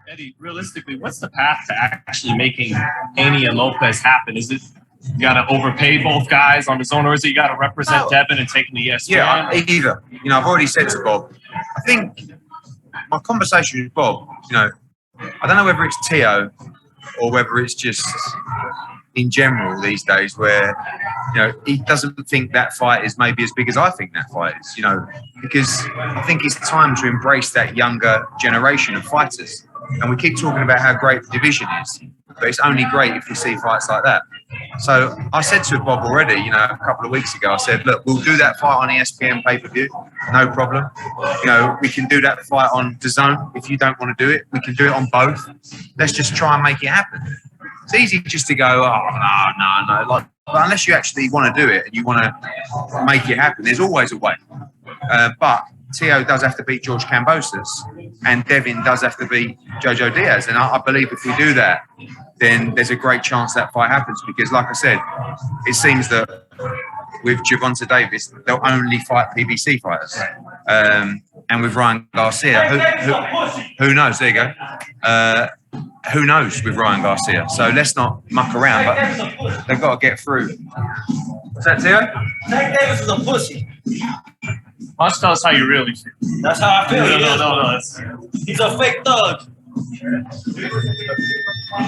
Eddie, realistically, what's the path to actually making Haney and Lopez happen? Is it you got to overpay both guys on the zone, or is it you got to represent Devin and take the ESPN? Yeah, either. You know, I've already said to Bob, I think my conversation with Bob, you know, I don't know whether it's Teo or whether it's just in general these days where, you know, he doesn't think that fight is maybe as big as I think that fight is, you know, because I think it's time to embrace that younger generation of fighters. And we keep talking about how great the division is, but it's only great if we see fights like that. So I said to Bob already, you know, a couple of weeks ago, I said, look, we'll do that fight on ESPN pay-per-view, no problem. You know, we can do that fight on DAZN. If you don't want to do it, we can do it on both. Let's just try and make it happen. It's easy just to go, oh, no. Like, but unless you actually want to do it and you want to make it happen, there's always a way. But Teo does have to beat George Kambosos and Devin does have to beat Jojo Diaz. And I believe if we do that, then there's a great chance that fight happens because, like I said, it seems that with Gervonta Davis, they'll only fight PBC fighters. And with Ryan Garcia, who knows? There you go. Who knows with Ryan Garcia? So let's not muck around, but they've got to get through. What's that, Teo? Tank Davis is a pussy. Why don't you tell us how you really feel? That's how I feel. No. He's a fake thug.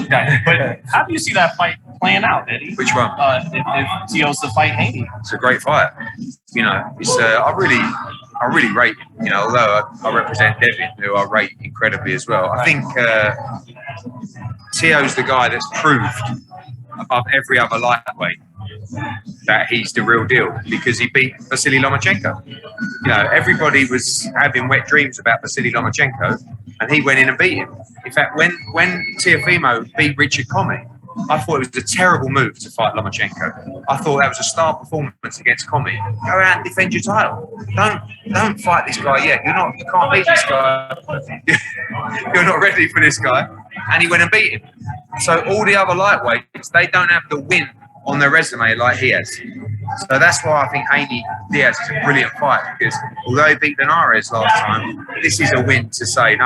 Okay, but how do you see that fight playing out, Eddie? Which one? If Teo's to fight Haney. It's a great fight. You know, it's I really rate him. You know, although I represent Devin, who I rate incredibly as well. I think Teo's the guy that's proved above every other lightweight that he's the real deal because he beat Vasily Lomachenko. You know, everybody was having wet dreams about Vasily Lomachenko, and he went in and beat him. In fact, when Teofimo beat Richard Comey, I thought it was a terrible move to fight Lomachenko. I thought that was a star performance against Comey. Go out and defend your title. Don't fight this guy yet. You can't beat this guy. You're not ready for this guy. And he went and beat him. So all the other lightweights, they don't have the win on their resume like he has. So that's why I think Haney Diaz is a brilliant fight because although he beat Linares last time, this is a win to say, no,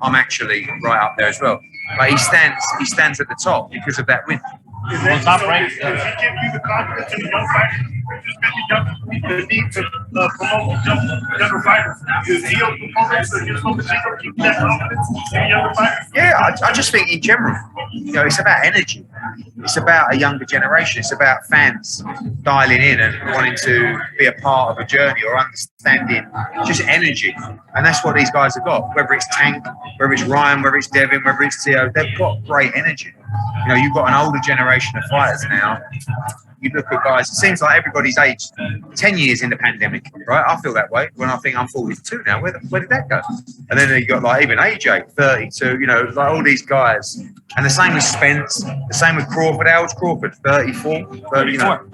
I'm actually right up there as well. But he stands at the top because of that win. Well, top rank. Does he give you the confidence in the young fighters? The need to promote younger fighters. Is he a proponent against Lomachenko keeping that confidence in younger fighters? Yeah, I just think in general, you know, it's about energy. It's about a younger generation. It's about fans dialing in and wanting to be a part of a journey or understanding just energy. And that's what these guys have got. Whether it's Tank, whether it's Ryan, whether it's Devin, whether it's Teo, they've got great energy. You know, you've got an older generation of fighters now. You look at guys, it seems like everybody's aged 10 years in the pandemic, right? I feel that way when I think I'm 42 now. Where did that go? And then you got like even AJ, 32, you know, like all these guys. And the same with Spence, the same with Crawford. How old's Crawford? 34? 30, you know.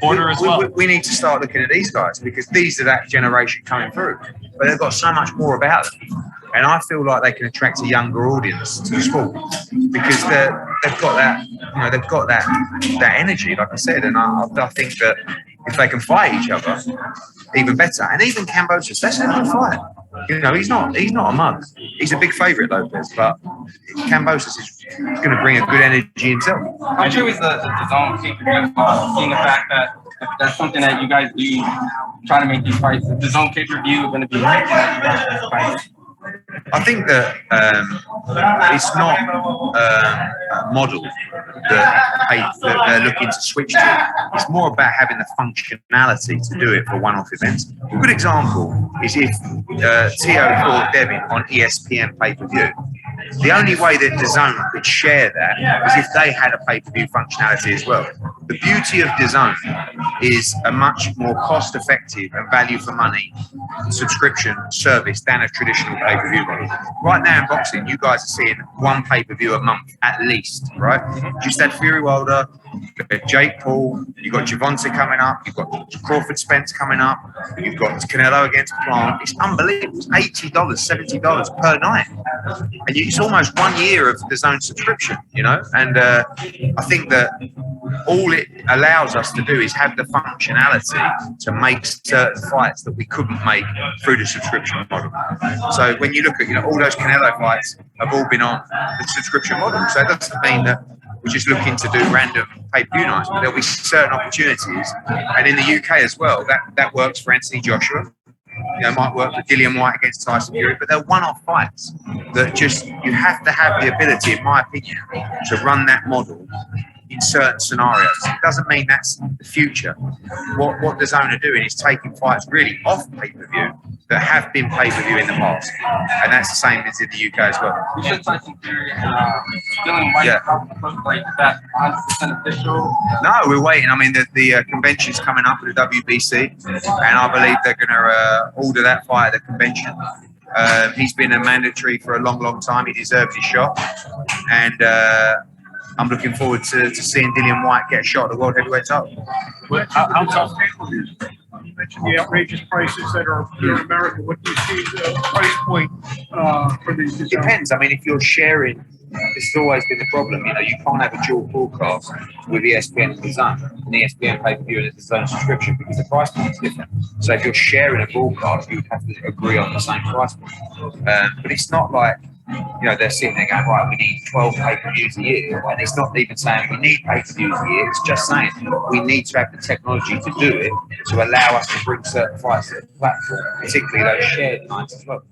Porter as well. We need to start looking at these guys because these are that generation coming through. But they've got so much more about them. And I feel like they can attract a younger audience to the sport because they've got that, you know, they've got that energy, like I said. And I think that if they can fight each other, even better. And even Kambosos, that's a good fight. You know, he's not a mug. He's a big favourite, Lopez, but Kambosos is going to bring a good energy himself. How true is the zone pay-per-view? Seeing the fact that that's something that you guys do, trying to make these fights. Is the zone pay-per-view going to be making you guys fights? I think that it's not a model that they're looking to switch to. It's more about having the functionality to do it for one-off events. A good example is if Teo fought Devin on ESPN pay-per-view. The only way that DAZN could share that is if they had a pay-per-view functionality as well. The beauty of DAZN is a much more cost-effective and value-for-money subscription service than a traditional pay-per-view model. Right now in boxing, you guys are seeing one pay-per-view a month at least, right? Just had Fury Wilder, you've got Jake Paul, you've got Gervonta coming up, you've got Crawford Spence coming up, you've got Canelo against Plant. It's unbelievable. It's $80, $70 per night. And it's almost 1 year of the DAZN subscription, you know? And I think that all it allows us to do is have the functionality to make certain fights that we couldn't make through the subscription model. So when you look at, all those Canelo fights have all been on the subscription model. So it doesn't mean that we're just looking to do random pay-per-view nights, but there'll be certain opportunities. And in the UK as well, that works for Anthony Joshua. Might work for Dillian White against Tyson Fury, but they're one-off fights that just, you have to have the ability, in my opinion, to run that model in certain scenarios. It doesn't mean that's the future. What the Zone are doing is taking fights really off pay-per-view that have been pay-per-view in the past, and that's the same as in the UK as well. You said Tyson Fury and Dillian White, like that 100% official? No, we're waiting. I mean, the convention's coming up with the WBC, and I believe they're going to order that fight at the convention. He's been a mandatory for a long, long time. He deserves his shot, and I'm looking forward to seeing Dillian White get a shot at the World Heavyweight title. How tough is it? You mentioned the outrageous prices that are here in America. What do you see the price point for these? It depends. I mean, if you're sharing, this has always been the problem. You can't have a dual broadcast with ESPN and the Zone, and ESPN pay-per-view and the Zone subscription, because the price point is different. So if you're sharing a broadcast, you would have to agree on the same price point. But it's not like, they're sitting there going, right, we need 12 pay-per-views a year. And it's not even saying we need pay-per-views a year. It's just saying we need to have the technology to do it to allow us to bring certain fights to the platform, particularly those shared nights as well.